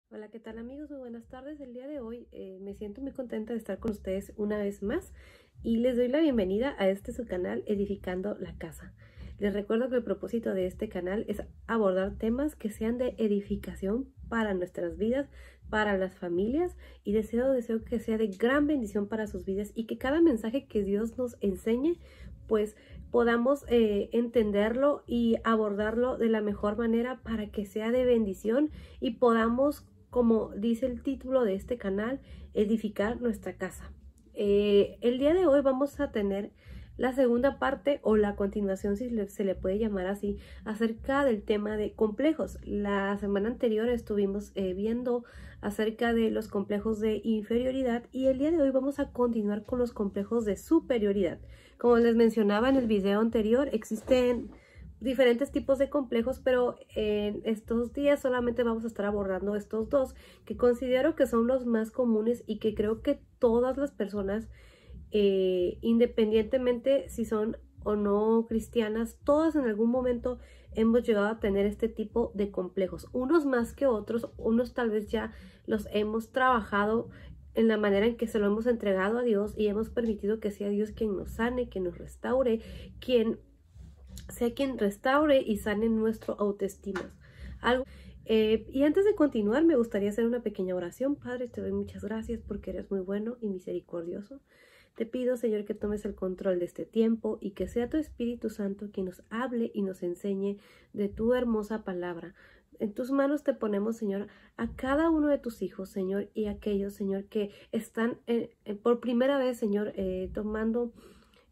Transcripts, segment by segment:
Hola, ¿qué tal amigos? Muy buenas tardes. El día de hoy me siento muy contenta de estar con ustedes una vez más y les doy la bienvenida a su canal Edificando la Casa. Les recuerdo que el propósito de este canal es abordar temas que sean de edificación para nuestras vidas, para las familias y deseo que sea de gran bendición para sus vidas y que cada mensaje que Dios nos enseñe pues podamos entenderlo y abordarlo de la mejor manera para que sea de bendición y podamos, como dice el título de este canal, edificar nuestra casa. El día de hoy vamos a tener la segunda parte o la continuación, si se le puede llamar así, acerca del tema de complejos. La semana anterior estuvimos viendo acerca de los complejos de inferioridad y el día de hoy vamos a continuar con los complejos de superioridad. Como les mencionaba en el video anterior, existen diferentes tipos de complejos, pero en estos días solamente vamos a estar abordando estos dos que considero que son los más comunes y que creo que todas las personas, independientemente si son o no cristianas, todas en algún momento hemos llegado a tener este tipo de complejos, unos más que otros, unos tal vez ya los hemos trabajado en la manera en que se lo hemos entregado a Dios y hemos permitido que sea Dios quien nos sane, quien nos restaure, quien restaure y sane nuestro autoestima. Y antes de continuar, me gustaría hacer una pequeña oración. Padre, te doy muchas gracias porque eres muy bueno y misericordioso. Te pido, Señor, que tomes el control de este tiempo y que sea tu Espíritu Santo quien nos hable y nos enseñe de tu hermosa palabra. En tus manos te ponemos, Señor, a cada uno de tus hijos, Señor, y aquellos, Señor, que están por primera vez, Señor, tomando,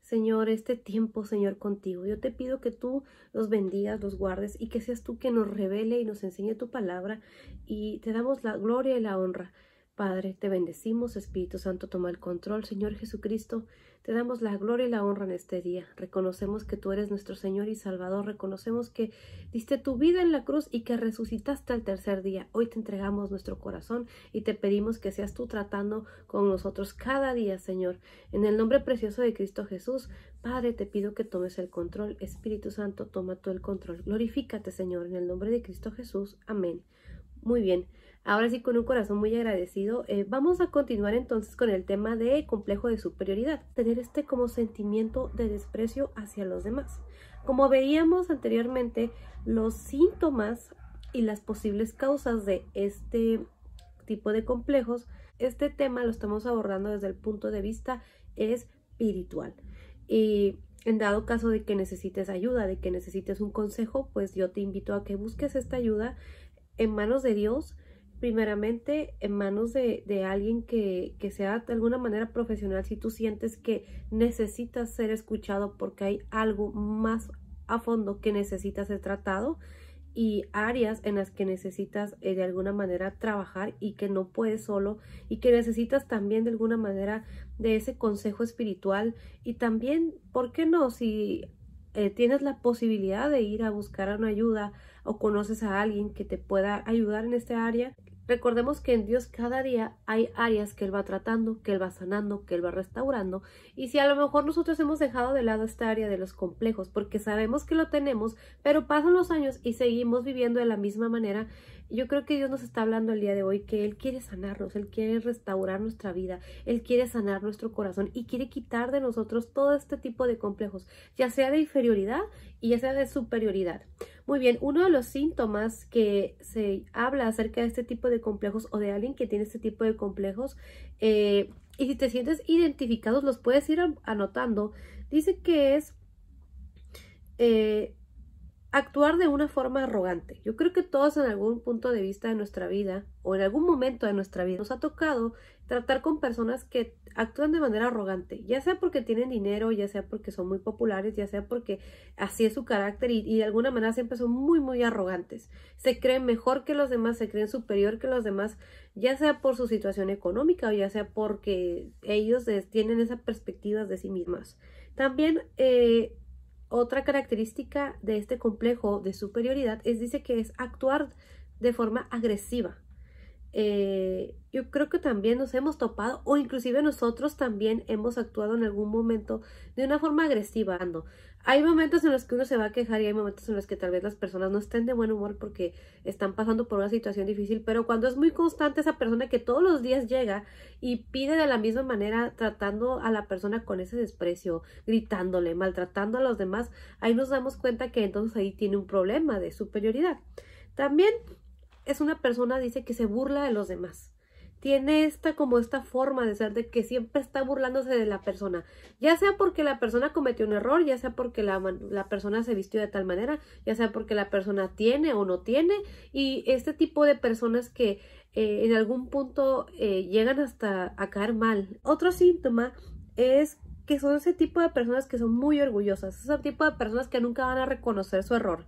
Señor, este tiempo, Señor, contigo. Yo te pido que tú los bendigas, los guardes y que seas tú quien nos revele y nos enseñe tu palabra y te damos la gloria y la honra. Padre, te bendecimos, Espíritu Santo, toma el control, Señor Jesucristo, te damos la gloria y la honra en este día. Reconocemos que tú eres nuestro Señor y Salvador, reconocemos que diste tu vida en la cruz y que resucitaste al tercer día. Hoy te entregamos nuestro corazón y te pedimos que seas tú tratando con nosotros cada día, Señor. En el nombre precioso de Cristo Jesús, Padre, te pido que tomes el control. Espíritu Santo, toma tú el control. Glorifícate, Señor, en el nombre de Cristo Jesús. Amén. Muy bien, ahora sí, con un corazón muy agradecido, vamos a continuar entonces con el tema de complejo de superioridad, tener como sentimiento de desprecio hacia los demás. Como veíamos anteriormente, los síntomas y las posibles causas de este tipo de complejos, este tema lo estamos abordando desde el punto de vista espiritual. Y en dado caso de que necesites ayuda, de que necesites un consejo, pues yo te invito a que busques esta ayuda en manos de Dios, primeramente en manos de alguien que sea de alguna manera profesional. Si tú sientes que necesitas ser escuchado porque hay algo más a fondo que necesitas ser tratado y áreas en las que necesitas de alguna manera trabajar y que no puedes solo y que necesitas también de alguna manera de ese consejo espiritual y también, ¿por qué no? Si tienes la posibilidad de ir a buscar una ayuda o conoces a alguien que te pueda ayudar en esta área, recordemos que en Dios cada día hay áreas que Él va tratando, que Él va sanando, que Él va restaurando. Y si a lo mejor nosotros hemos dejado de lado esta área de los complejos porque sabemos que lo tenemos, pero pasan los años y seguimos viviendo de la misma manera, yo creo que Dios nos está hablando el día de hoy que Él quiere sanarnos, Él quiere restaurar nuestra vida, Él quiere sanar nuestro corazón y quiere quitar de nosotros todo este tipo de complejos, ya sea de inferioridad y ya sea de superioridad. Muy bien, uno de los síntomas que se habla acerca de este tipo de complejos o de alguien que tiene este tipo de complejos, y si te sientes identificados los puedes ir anotando, dice que es actuar de una forma arrogante. Yo creo que todos en algún punto de vista de nuestra vida o en algún momento de nuestra vida nos ha tocado tratar con personas que actúan de manera arrogante, ya sea porque tienen dinero, ya sea porque son muy populares, ya sea porque así es su carácter y de alguna manera siempre son muy arrogantes. Se creen mejor que los demás, se creen superior que los demás, ya sea por su situación económica o ya sea porque ellos tienen esa perspectiva de sí mismas. También otra característica de este complejo de superioridad dice que es actuar de forma agresiva. yo creo que también nos hemos topado o inclusive nosotros también hemos actuado en algún momento de una forma agresiva. Hay momentos en los que uno se va a quejar y hay momentos en los que tal vez las personas no estén de buen humor porque están pasando por una situación difícil, pero cuando es muy constante esa persona que todos los días llega y pide de la misma manera, tratando a la persona con ese desprecio, gritándole, maltratando a los demás, ahí nos damos cuenta que entonces ahí tiene un problema de superioridad. También es una persona, dice, que se burla de los demás. Tiene esta forma de ser, de que siempre está burlándose de la persona, ya sea porque la persona cometió un error, ya sea porque la persona se vistió de tal manera, ya sea porque la persona tiene o no tiene, y este tipo de personas que en algún punto llegan hasta a caer mal. Otro síntoma es que son ese tipo de personas que son muy orgullosas, ese tipo de personas que nunca van a reconocer su error.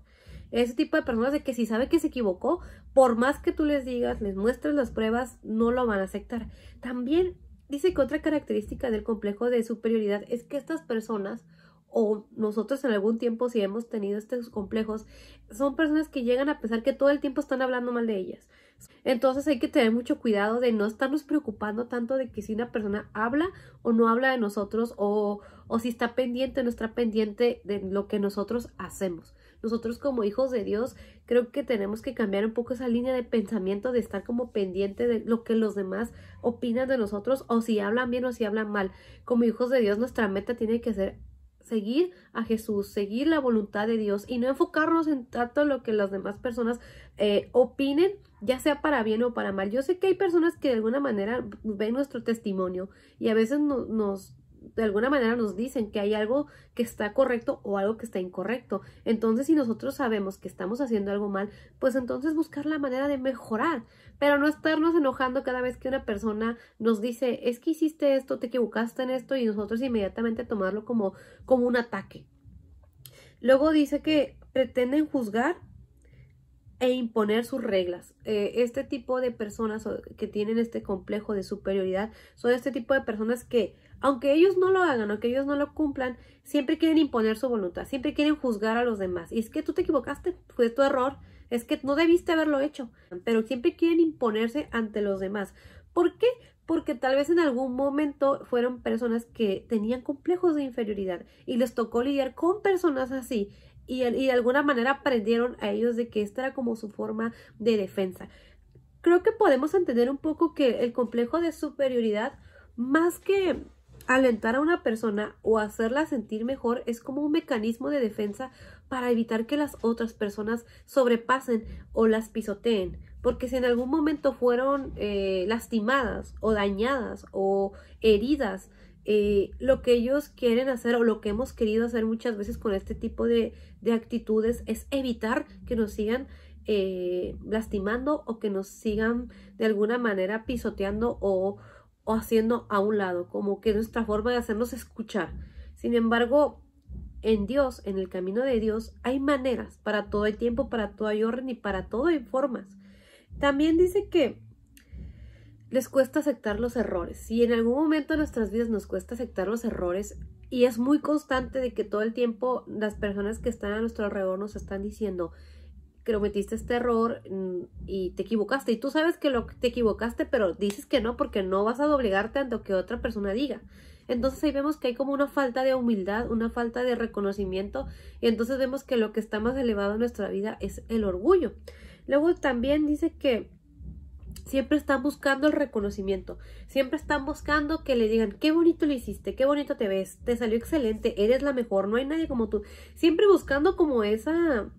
Ese tipo de personas de que si sabe que se equivocó, por más que tú les digas, les muestres las pruebas, no lo van a aceptar. También dice que otra característica del complejo de superioridad es que estas personas, o nosotros en algún tiempo si hemos tenido estos complejos, son personas que llegan a pensar que todo el tiempo están hablando mal de ellas. Entonces hay que tener mucho cuidado de no estarnos preocupando tanto de que si una persona habla o no habla de nosotros, o si está pendiente o no está pendiente de lo que nosotros hacemos. Nosotros como hijos de Dios creo que tenemos que cambiar un poco esa línea de pensamiento de estar como pendiente de lo que los demás opinan de nosotros, o si hablan bien o si hablan mal. Como hijos de Dios nuestra meta tiene que ser seguir a Jesús, seguir la voluntad de Dios y no enfocarnos en tanto lo que las demás personas opinen, ya sea para bien o para mal. Yo sé que hay personas que de alguna manera ven nuestro testimonio y a veces de alguna manera nos dicen que hay algo que está correcto o algo que está incorrecto. Entonces, si nosotros sabemos que estamos haciendo algo mal, pues entonces buscar la manera de mejorar, pero no estarnos enojando cada vez que una persona nos dice, es que hiciste esto, te equivocaste en esto, y nosotros inmediatamente tomarlo como un ataque. Luego dice que pretenden juzgar e imponer sus reglas. Este tipo de personas que tienen este complejo de superioridad son este tipo de personas que, aunque ellos no lo hagan, aunque ellos no lo cumplan, siempre quieren imponer su voluntad, siempre quieren juzgar a los demás. Y es que tú te equivocaste, fue tu error, es que no debiste haberlo hecho, pero siempre quieren imponerse ante los demás. ¿Por qué? Porque tal vez en algún momento fueron personas que tenían complejos de inferioridad y les tocó lidiar con personas así. Y de alguna manera aprendieron a ellos de que esta era como su forma de defensa. Creo que podemos entender un poco que el complejo de superioridad, más que alentar a una persona o hacerla sentir mejor, es como un mecanismo de defensa para evitar que las otras personas sobrepasen o las pisoteen. Porque si en algún momento fueron lastimadas o dañadas o heridas, lo que ellos quieren hacer o lo que hemos querido hacer muchas veces con este tipo de actitudes es evitar que nos sigan lastimando o que nos sigan de alguna manera pisoteando o haciendo a un lado, como que es nuestra forma de hacernos escuchar. Sin embargo, en Dios, en el camino de Dios, hay maneras, para todo hay tiempo, para todo hay orden y para todo hay formas. También dice que les cuesta aceptar los errores. Si en algún momento de nuestras vidas nos cuesta aceptar los errores y es muy constante de que todo el tiempo las personas que están a nuestro alrededor nos están diciendo que cometiste este error y te equivocaste, y tú sabes que te equivocaste, pero dices que no porque no vas a doblegarte ante lo que otra persona diga. Entonces ahí vemos que hay como una falta de humildad, una falta de reconocimiento, y entonces vemos que lo que está más elevado en nuestra vida es el orgullo. Luego también dice que siempre están buscando el reconocimiento, siempre están buscando que le digan, qué bonito lo hiciste, qué bonito te ves, te salió excelente, eres la mejor, no hay nadie como tú. Siempre buscando como esa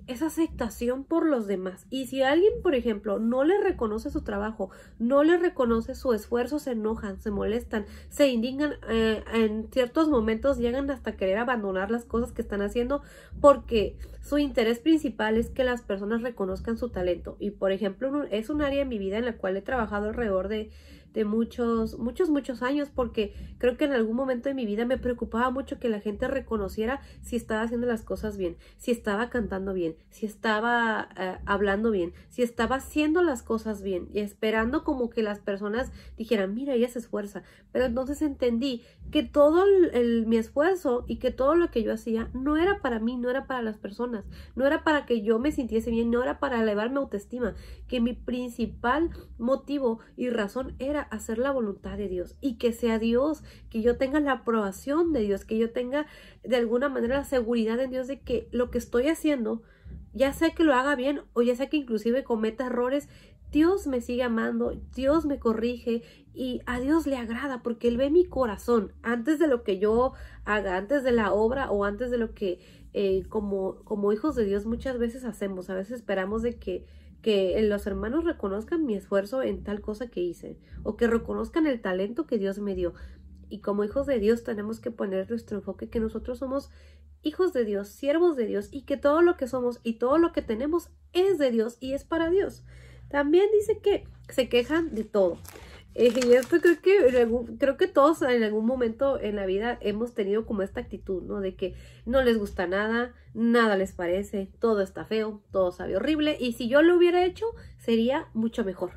aceptación por los demás. Y si alguien, por ejemplo, no le reconoce su trabajo, no le reconoce su esfuerzo, se enojan, se molestan, se indignan, en ciertos momentos llegan hasta querer abandonar las cosas que están haciendo, porque su interés principal es que las personas reconozcan su talento. Y por ejemplo, es un área en mi vida en la cual he trabajado alrededor de de muchos años, porque creo que en algún momento de mi vida me preocupaba mucho que la gente reconociera si estaba haciendo las cosas bien, si estaba cantando bien, si estaba hablando bien, si estaba haciendo las cosas bien, y esperando como que las personas dijeran, mira, ella se esfuerza. Pero entonces entendí que todo mi esfuerzo y que todo lo que yo hacía no era para mí, no era para las personas, no era para que yo me sintiese bien, no era para elevar mi autoestima, que mi principal motivo y razón era hacer la voluntad de Dios y que sea Dios, que yo tenga la aprobación de Dios, que yo tenga de alguna manera la seguridad en Dios de que lo que estoy haciendo, ya sea que lo haga bien o ya sea que inclusive cometa errores, Dios me sigue amando, Dios me corrige y a Dios le agrada porque Él ve mi corazón antes de lo que yo haga, antes de la obra o antes de lo que como hijos de Dios muchas veces hacemos. A veces esperamos de que los hermanos reconozcan mi esfuerzo en tal cosa que hice o que reconozcan el talento que Dios me dio. Y como hijos de Dios tenemos que poner nuestro enfoque que nosotros somos hijos de Dios, siervos de Dios y que todo lo que somos y todo lo que tenemos es de Dios y es para Dios. También dice que se quejan de todo. Y esto creo que todos en algún momento en la vida hemos tenido como esta actitud, ¿no? De que no les gusta nada, nada les parece, todo está feo, todo sabe horrible y si yo lo hubiera hecho sería mucho mejor.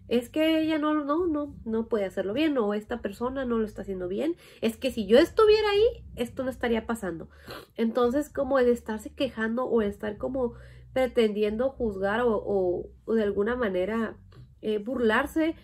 Es que ella no puede hacerlo bien o esta persona no lo está haciendo bien. Es que si yo estuviera ahí, esto no estaría pasando. Entonces como el estarse quejando o el estar como pretendiendo juzgar o de alguna manera burlarse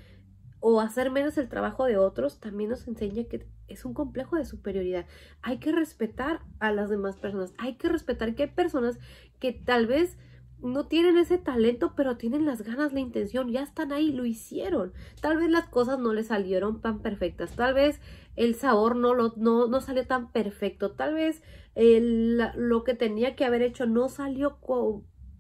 o hacer menos el trabajo de otros, también nos enseña que es un complejo de superioridad. Hay que respetar a las demás personas. Hay que respetar que hay personas que tal vez no tienen ese talento, pero tienen las ganas, la intención, ya están ahí, lo hicieron. Tal vez las cosas no les salieron tan perfectas, tal vez el sabor no salió tan perfecto, tal vez lo que tenía que haber hecho no salió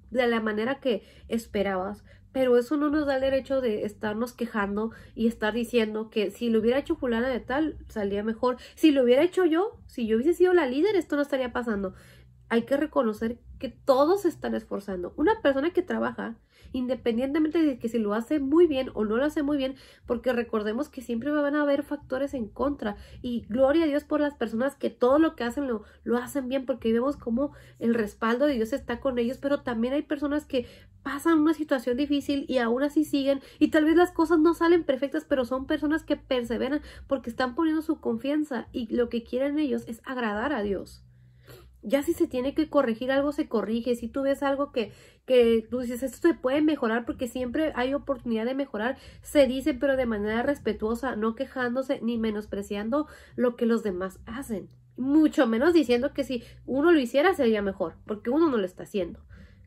de la manera que esperabas. Pero eso no nos da el derecho de estarnos quejando y estar diciendo que si lo hubiera hecho fulana de tal, salía mejor. Si lo hubiera hecho yo, si yo hubiese sido la líder, esto no estaría pasando. Hay que reconocer que todos se están esforzando. Una persona que trabaja, independientemente de que si lo hace muy bien o no lo hace muy bien, porque recordemos que siempre van a haber factores en contra. Y gloria a Dios por las personas que todo lo que hacen lo hacen bien, porque vemos como el respaldo de Dios está con ellos, pero también hay personas que pasan una situación difícil y aún así siguen y tal vez las cosas no salen perfectas, pero son personas que perseveran porque están poniendo su confianza y lo que quieren ellos es agradar a Dios. Ya si se tiene que corregir algo, se corrige. Si tú ves algo que tú dices, esto se puede mejorar porque siempre hay oportunidad de mejorar, se dice, pero de manera respetuosa, no quejándose ni menospreciando lo que los demás hacen. Mucho menos diciendo que si uno lo hiciera sería mejor, porque uno no lo está haciendo.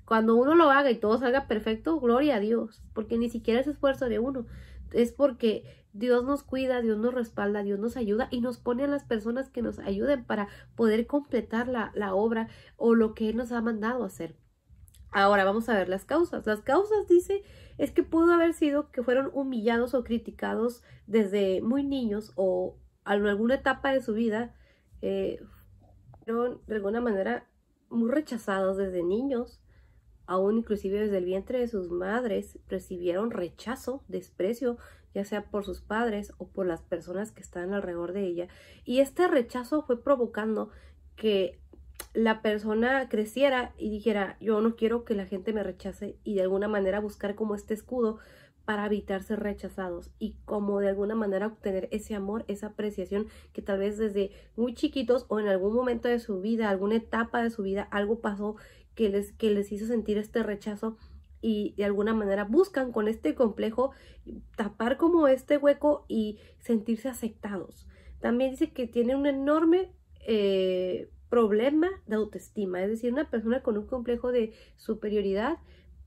Cuando uno lo haga y todo salga perfecto, gloria a Dios, porque ni siquiera es esfuerzo de uno. Es porque Dios nos cuida, Dios nos respalda, Dios nos ayuda y nos pone a las personas que nos ayuden para poder completar la obra o lo que Él nos ha mandado a hacer. Ahora vamos a ver las causas. Las causas, dice, es que pudo haber sido que fueron humillados o criticados desde muy niños o en alguna etapa de su vida, fueron de alguna manera muy rechazados desde niños. Aún inclusive desde el vientre de sus madres recibieron rechazo, desprecio, ya sea por sus padres o por las personas que están alrededor de ella. Y este rechazo fue provocando que la persona creciera y dijera, yo no quiero que la gente me rechace, y de alguna manera buscar como este escudo para evitar ser rechazados y como de alguna manera obtener ese amor, esa apreciación que tal vez desde muy chiquitos o en algún momento de su vida, alguna etapa de su vida, algo pasó que les hizo sentir este rechazo y de alguna manera buscan con este complejo tapar como este hueco y sentirse aceptados. También dice que tiene un enorme problema de autoestima, es decir, una persona con un complejo de superioridad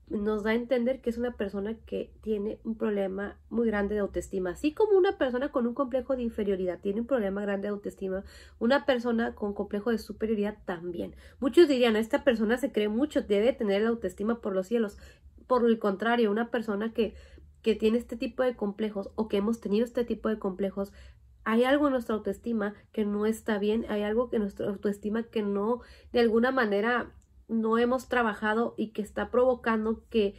nos da a entender que es una persona que tiene un problema muy grande de autoestima. Así como una persona con un complejo de inferioridad tiene un problema grande de autoestima, una persona con complejo de superioridad también. Muchos dirían, esta persona se cree mucho, debe tener la autoestima por los cielos. Por el contrario, una persona que tiene este tipo de complejos o que hemos tenido este tipo de complejos, hay algo en nuestra autoestima que no está bien, hay algo en nuestra autoestima que no, de alguna manera, no hemos trabajado y que está provocando que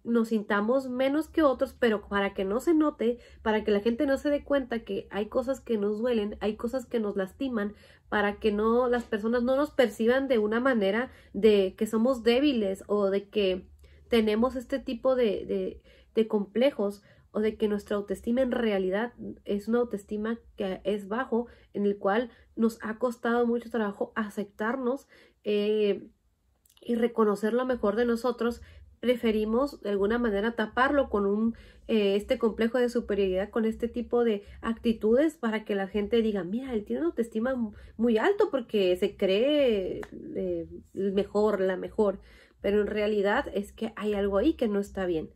nos sintamos menos que otros, pero para que no se note, para que la gente no se dé cuenta que hay cosas que nos duelen, hay cosas que nos lastiman, para que no las personas no nos perciban de una manera de que somos débiles o de que tenemos este tipo de complejos, o de que nuestra autoestima en realidad es una autoestima que es bajo, en el cual nos ha costado mucho trabajo aceptarnos y reconocer lo mejor de nosotros. Preferimos de alguna manera taparlo con este complejo de superioridad, con este tipo de actitudes, para que la gente diga, mira, él tiene una autoestima muy alto porque se cree el mejor, la mejor, pero en realidad es que hay algo ahí que no está bien.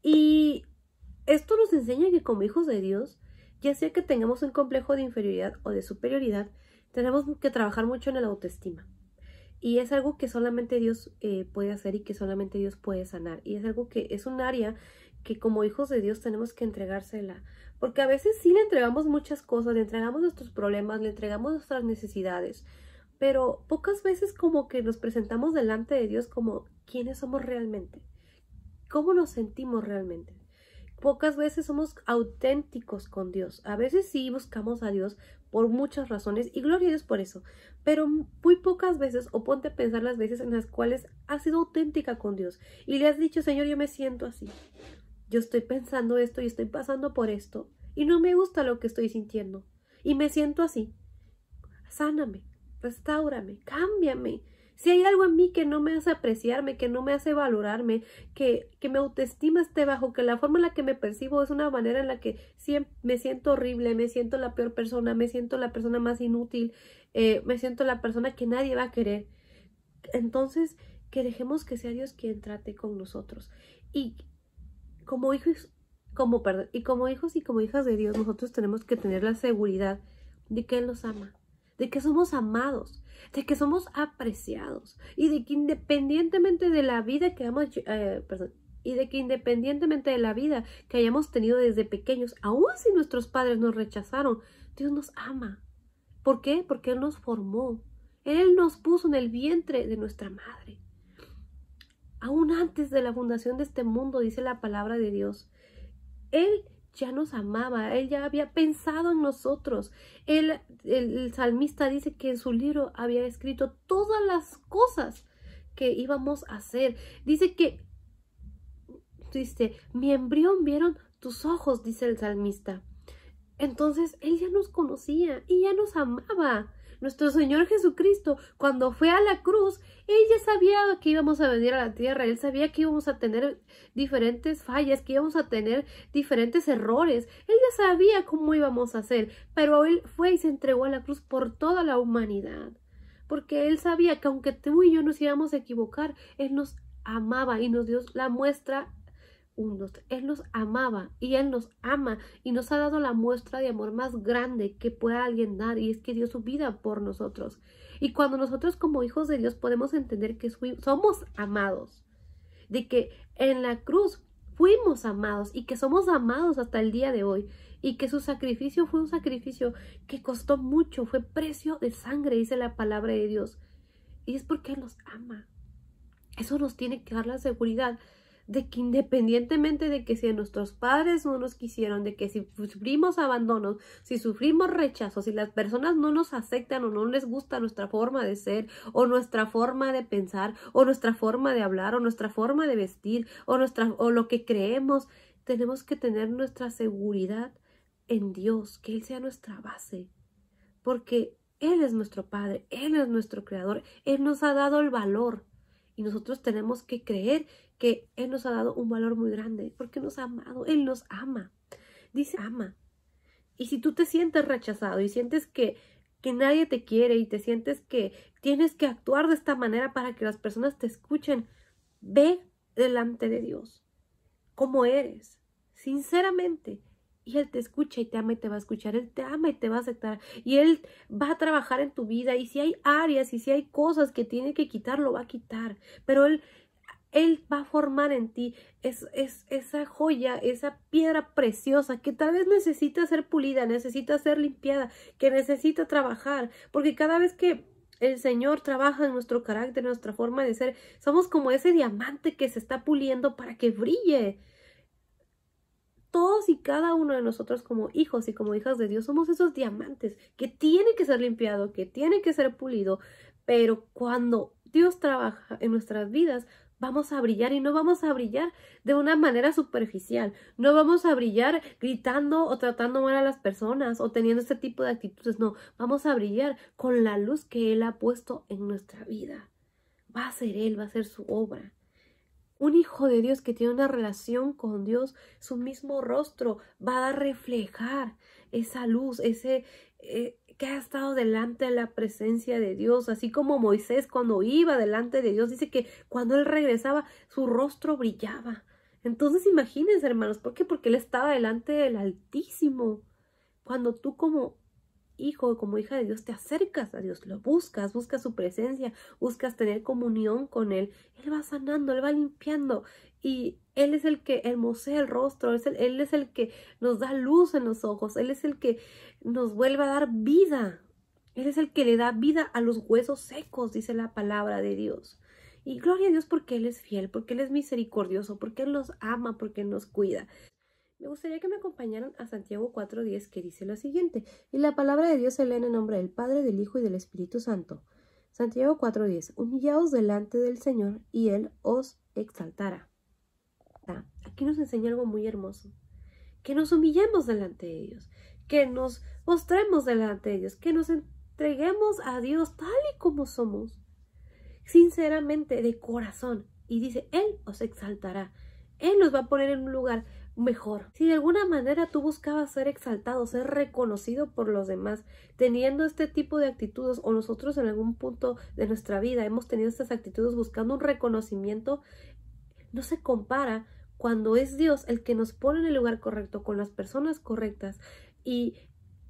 Y esto nos enseña que como hijos de Dios, ya sea que tengamos un complejo de inferioridad o de superioridad, tenemos que trabajar mucho en la autoestima. Y es algo que solamente Dios puede hacer y que solamente Dios puede sanar. Y es algo que es un área que como hijos de Dios tenemos que entregársela. Porque a veces sí le entregamos muchas cosas, le entregamos nuestros problemas, le entregamos nuestras necesidades. Pero pocas veces como que nos presentamos delante de Dios como quiénes somos realmente. ¿Cómo nos sentimos realmente? Pocas veces somos auténticos con Dios. A veces sí buscamos a Dios por muchas razones y gloria a Dios por eso. Pero muy pocas veces, o ponte a pensar las veces en las cuales has sido auténtica con Dios y le has dicho, Señor, yo me siento así. Yo estoy pensando esto y estoy pasando por esto y no me gusta lo que estoy sintiendo y me siento así. Sáname, restáurame, cámbiame. Si hay algo en mí que no me hace apreciarme, que no me hace valorarme, que mi autoestima esté bajo, que la forma en la que me percibo es una manera en la que siempre me siento horrible, me siento la peor persona, me siento la persona más inútil, me siento la persona que nadie va a querer. Entonces, que dejemos que sea Dios quien trate con nosotros. Y como hijos, y como hijos y como hijas de Dios, nosotros tenemos que tener la seguridad de que Él nos ama, de que somos amados, de que somos apreciados y de que independientemente de la vida que independientemente de la vida que hayamos tenido desde pequeños, aun si nuestros padres nos rechazaron, Dios nos ama. ¿Por qué? Porque Él nos formó. Él nos puso en el vientre de nuestra madre. Aún antes de la fundación de este mundo, dice la palabra de Dios, Él ya nos amaba, Él ya había pensado en nosotros. El salmista dice que en su libro había escrito todas las cosas que íbamos a hacer. Dice, mi embrión vieron tus ojos, dice el salmista. Entonces, Él ya nos conocía y ya nos amaba. Nuestro Señor Jesucristo, cuando fue a la cruz, Él ya sabía que íbamos a venir a la tierra. Él sabía que íbamos a tener diferentes fallas, que íbamos a tener diferentes errores. Él ya sabía cómo íbamos a hacer, pero Él fue y se entregó a la cruz por toda la humanidad. Porque Él sabía que aunque tú y yo nos íbamos a equivocar, Él nos amaba y nos dio la muestra. Él nos amaba y Él nos ama y nos ha dado la muestra de amor más grande que pueda alguien dar, y es que dio su vida por nosotros. Y cuando nosotros como hijos de Dios podemos entender que somos amados, de que en la cruz fuimos amados y que somos amados hasta el día de hoy, y que su sacrificio fue un sacrificio que costó mucho, fue precio de sangre, dice la palabra de Dios, y es porque Él nos ama. Eso nos tiene que dar la seguridad de que independientemente de que si nuestros padres no nos quisieron, de que si sufrimos abandonos, si sufrimos rechazos, si las personas no nos aceptan o no les gusta nuestra forma de ser o nuestra forma de pensar o nuestra forma de hablar o nuestra forma de vestir o lo que creemos, tenemos que tener nuestra seguridad en Dios, que Él sea nuestra base, porque Él es nuestro Padre, Él es nuestro Creador, Él nos ha dado el valor. Y nosotros tenemos que creer que Él nos ha dado un valor muy grande porque nos ha amado. Él nos ama. Dice, ama. Y si tú te sientes rechazado y sientes que nadie te quiere y te sientes que tienes que actuar de esta manera para que las personas te escuchen, ve delante de Dios como eres, sinceramente. Y Él te escucha y te ama y te va a escuchar. Él te ama y te va a aceptar. Y Él va a trabajar en tu vida. Y si hay áreas y si hay cosas que tiene que quitar, lo va a quitar. Pero Él va a formar en ti esa joya, esa piedra preciosa que tal vez necesita ser pulida, necesita ser limpiada, que necesita trabajar. Porque cada vez que El Señor trabaja en nuestro carácter, en nuestra forma de ser. Somos como ese diamante que se está puliendo para que brille. Todos y cada uno de nosotros como hijos y como hijas de Dios somos esos diamantes que tienen que ser limpiados, que tienen que ser pulidos. Pero cuando Dios trabaja en nuestras vidas, vamos a brillar y no vamos a brillar de una manera superficial. No vamos a brillar gritando o tratando mal a las personas o teniendo este tipo de actitudes. No, vamos a brillar con la luz que Él ha puesto en nuestra vida. Va a ser Él, va a ser su obra. Un hijo de Dios que tiene una relación con Dios, su mismo rostro va a reflejar esa luz, que ha estado delante de la presencia de Dios, así como Moisés cuando iba delante de Dios, dice que cuando él regresaba, su rostro brillaba. Entonces imagínense, hermanos, ¿por qué? Porque él estaba delante del Altísimo. Cuando tú como hijo, como hija de Dios, te acercas a Dios, lo buscas, buscas su presencia, buscas tener comunión con Él, Él va sanando, Él va limpiando y Él es el que hermosea el rostro, Él es el que nos da luz en los ojos, Él es el que nos vuelve a dar vida, Él es el que le da vida a los huesos secos, dice la palabra de Dios. Y gloria a Dios porque Él es fiel, porque Él es misericordioso, porque Él nos ama, porque Él nos cuida. Me gustaría que me acompañaran a Santiago 4:10 que dice lo siguiente, y la palabra de Dios se lee en el nombre del Padre, del Hijo y del Espíritu Santo. Santiago 4:10, humillaos delante del Señor y Él os exaltará. Aquí nos enseña algo muy hermoso, que nos humillemos delante de Dios, que nos mostremos delante de Dios, que nos entreguemos a Dios tal y como somos, sinceramente, de corazón, y dice, Él os exaltará, Él nos va a poner en un lugar mejor. Si de alguna manera tú buscabas ser exaltado, ser reconocido por los demás, teniendo este tipo de actitudes, o nosotros en algún punto de nuestra vida hemos tenido estas actitudes buscando un reconocimiento, no se compara cuando es Dios el que nos pone en el lugar correcto, con las personas correctas, y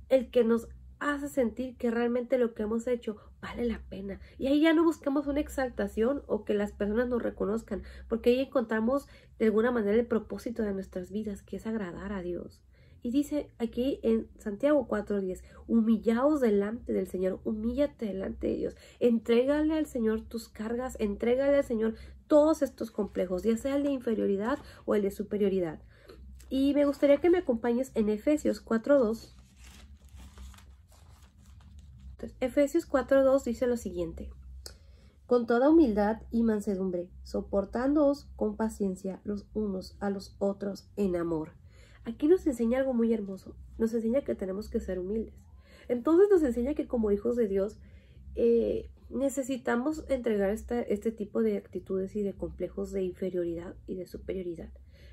el que nos hace sentir que realmente lo que hemos hecho vale la pena. Y ahí ya no buscamos una exaltación o que las personas nos reconozcan, porque ahí encontramos de alguna manera el propósito de nuestras vidas, que es agradar a Dios. Y dice aquí en Santiago 4:10, humillaos delante del Señor, humíllate delante de Dios, entrégale al Señor tus cargas, entrégale al Señor todos estos complejos, ya sea el de inferioridad o el de superioridad. Y me gustaría que me acompañes en Efesios 4:2. Efesios 4:2 dice lo siguiente, con toda humildad y mansedumbre, soportándoos con paciencia los unos a los otros en amor. Aquí nos enseña algo muy hermoso, nos enseña que tenemos que ser humildes. Entonces nos enseña que como hijos de Dios necesitamos entregar este tipo de actitudes y de complejos de inferioridad y de superioridad.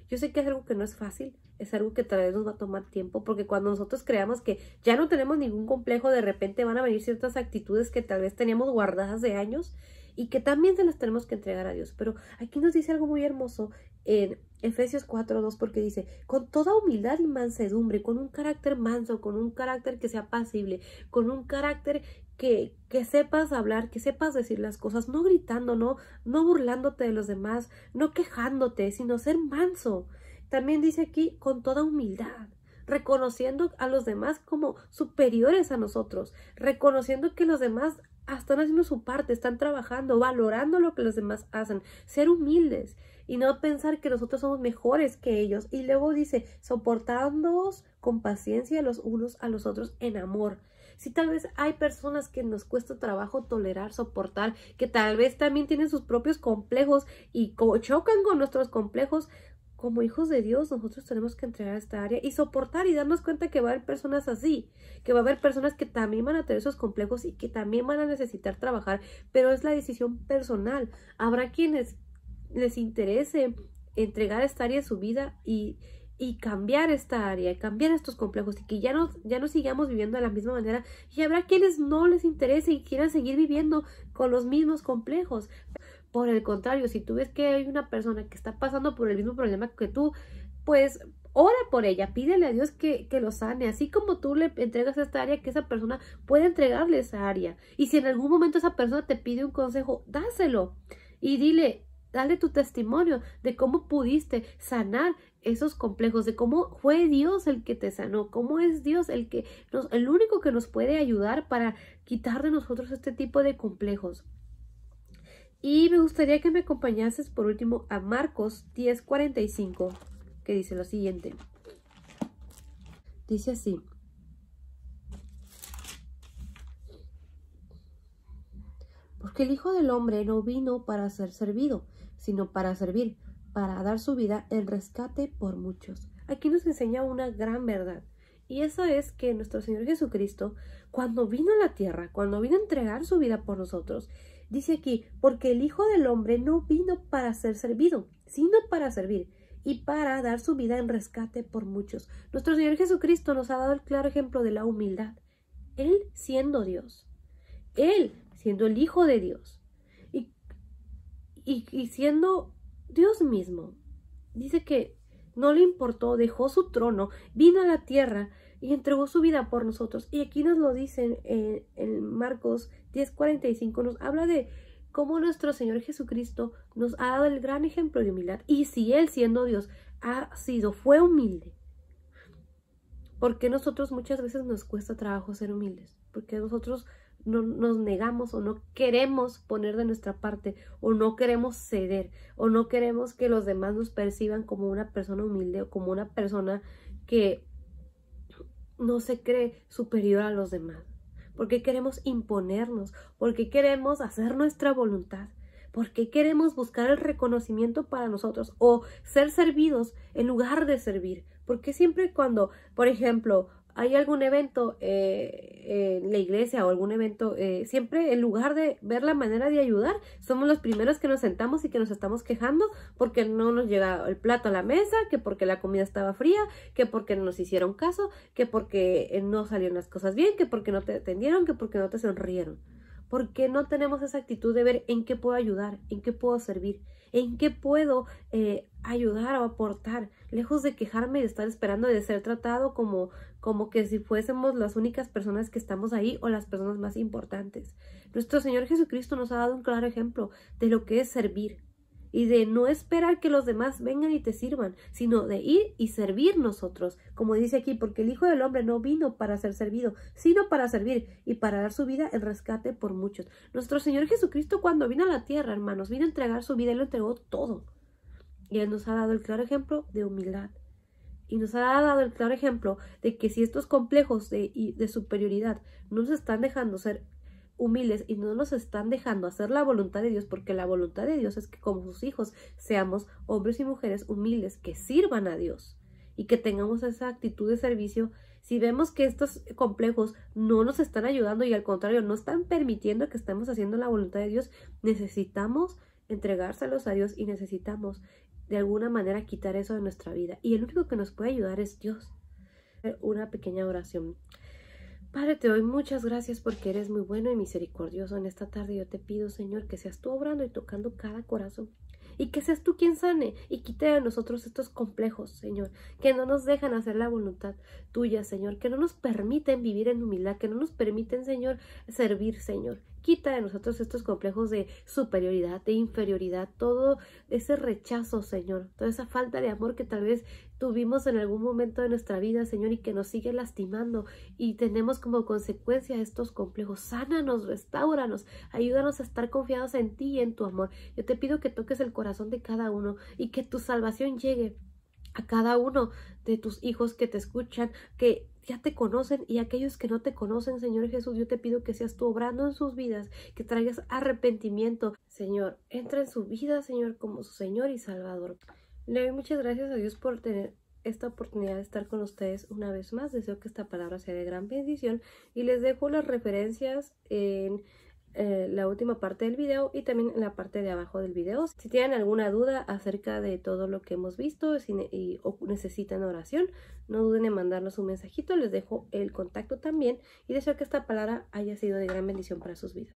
Yo sé que es algo que no es fácil, es algo que tal vez nos va a tomar tiempo, porque cuando nosotros creamos que ya no tenemos ningún complejo, de repente van a venir ciertas actitudes que tal vez teníamos guardadas de años y que también se las tenemos que entregar a Dios. Pero aquí nos dice algo muy hermoso en Efesios 4:2, porque dice, con toda humildad y mansedumbre, con un carácter manso, con un carácter que sea apacible, con un carácter que sepas hablar, que sepas decir las cosas, no gritando, no burlándote de los demás, no quejándote, sino ser manso. También dice aquí, con toda humildad, reconociendo a los demás como superiores a nosotros, reconociendo que los demás están haciendo su parte, están trabajando, valorando lo que los demás hacen, ser humildes y no pensar que nosotros somos mejores que ellos. Y luego dice, soportándoos con paciencia los unos a los otros en amor. Si tal vez hay personas que nos cuesta trabajo tolerar, soportar, que tal vez también tienen sus propios complejos y chocan con nuestros complejos, como hijos de Dios nosotros tenemos que entregar esta área y soportar y darnos cuenta que va a haber personas así, que va a haber personas que también van a tener esos complejos y que también van a necesitar trabajar, pero es la decisión personal. Habrá quienes les interese entregar esta área de su vida y cambiar esta área, cambiar estos complejos y que ya no sigamos viviendo de la misma manera, y habrá quienes no les interese y quieran seguir viviendo con los mismos complejos. Por el contrario, si tú ves que hay una persona que está pasando por el mismo problema que tú, pues ora por ella, pídele a Dios que lo sane, así como tú le entregas esta área, que esa persona pueda entregarle esa área. Y si en algún momento esa persona te pide un consejo, dáselo y dile, dale tu testimonio de cómo pudiste sanar esos complejos, de cómo fue Dios el que te sanó, cómo es Dios el único que nos puede ayudar para quitar de nosotros este tipo de complejos. Y me gustaría que me acompañases por último a Marcos 10:45, que dice lo siguiente. Dice así: porque el Hijo del Hombre no vino para ser servido, sino para servir, para dar su vida en rescate por muchos. Aquí nos enseña una gran verdad, y esa es que nuestro Señor Jesucristo, cuando vino a la tierra, cuando vino a entregar su vida por nosotros, dice aquí, porque el Hijo del Hombre no vino para ser servido, sino para servir y para dar su vida en rescate por muchos. Nuestro Señor Jesucristo nos ha dado el claro ejemplo de la humildad. Él siendo Dios, Él siendo el Hijo de Dios y siendo Dios mismo. Dice que no le importó, dejó su trono, vino a la tierra y entregó su vida por nosotros. Y aquí nos lo dicen en Marcos 10:45, nos habla de cómo nuestro Señor Jesucristo nos ha dado el gran ejemplo de humildad. Y si Él siendo Dios fue humilde, ¿por qué nosotros muchas veces nos cuesta trabajo ser humildes? Porque nosotros no nos negamos o no queremos poner de nuestra parte o no queremos ceder o no queremos que los demás nos perciban como una persona humilde o como una persona que no se cree superior a los demás. Porque queremos imponernos, porque queremos hacer nuestra voluntad, porque queremos buscar el reconocimiento para nosotros o ser servidos en lugar de servir. Porque siempre cuando, por ejemplo, hay algún evento en la iglesia o algún evento, siempre en lugar de ver la manera de ayudar, somos los primeros que nos sentamos y que nos estamos quejando porque no nos llega el plato a la mesa, que porque la comida estaba fría, que porque no nos hicieron caso, que porque no salieron las cosas bien, que porque no te atendieron, que porque no te sonrieron. Porque no tenemos esa actitud de ver en qué puedo ayudar, en qué puedo servir, en qué puedo ayudar o aportar, lejos de quejarme y de estar esperando de ser tratado como que si fuésemos las únicas personas que estamos ahí o las personas más importantes. Nuestro Señor Jesucristo nos ha dado un claro ejemplo de lo que es servir y de no esperar que los demás vengan y te sirvan, sino de ir y servir nosotros, como dice aquí, porque el Hijo del Hombre no vino para ser servido, sino para servir y para dar su vida en rescate por muchos. Nuestro Señor Jesucristo cuando vino a la tierra, hermanos, vino a entregar su vida y lo entregó todo. Y Él nos ha dado el claro ejemplo de humildad. Y nos ha dado el claro ejemplo de que si estos complejos de superioridad no nos están dejando ser humildes y no nos están dejando hacer la voluntad de Dios, porque la voluntad de Dios es que como sus hijos seamos hombres y mujeres humildes que sirvan a Dios y que tengamos esa actitud de servicio. Si vemos que estos complejos no nos están ayudando y al contrario no están permitiendo que estemos haciendo la voluntad de Dios, necesitamos entregárselos a Dios y necesitamos de alguna manera quitar eso de nuestra vida. Y el único que nos puede ayudar es Dios. Una pequeña oración. Padre, te doy muchas gracias porque eres muy bueno y misericordioso. En esta tarde yo te pido, Señor, que seas tú obrando y tocando cada corazón. Y que seas tú quien sane y quite de nosotros estos complejos, Señor, que no nos dejan hacer la voluntad tuya, Señor, que no nos permiten vivir en humildad, que no nos permiten, Señor, servir, Señor. Quita de nosotros estos complejos de superioridad, de inferioridad, todo ese rechazo, Señor, toda esa falta de amor que tal vez tuvimos en algún momento de nuestra vida, Señor, y que nos sigue lastimando y tenemos como consecuencia estos complejos. Sánanos, restáuranos, ayúdanos a estar confiados en ti y en tu amor. Yo te pido que toques el corazón de cada uno y que tu salvación llegue a cada uno de tus hijos que te escuchan, que ya te conocen, y aquellos que no te conocen, Señor Jesús, yo te pido que seas tú obrando en sus vidas, que traigas arrepentimiento, Señor. Entra en su vida, Señor, como su Señor y Salvador. Le doy muchas gracias a Dios por tener esta oportunidad de estar con ustedes una vez más. Deseo que esta palabra sea de gran bendición y les dejo las referencias en la última parte del video y también en la parte de abajo del video. Si tienen alguna duda acerca de todo lo que hemos visto o necesitan oración, no duden en mandarnos un mensajito. Les dejo el contacto también y deseo que esta palabra haya sido de gran bendición para sus vidas.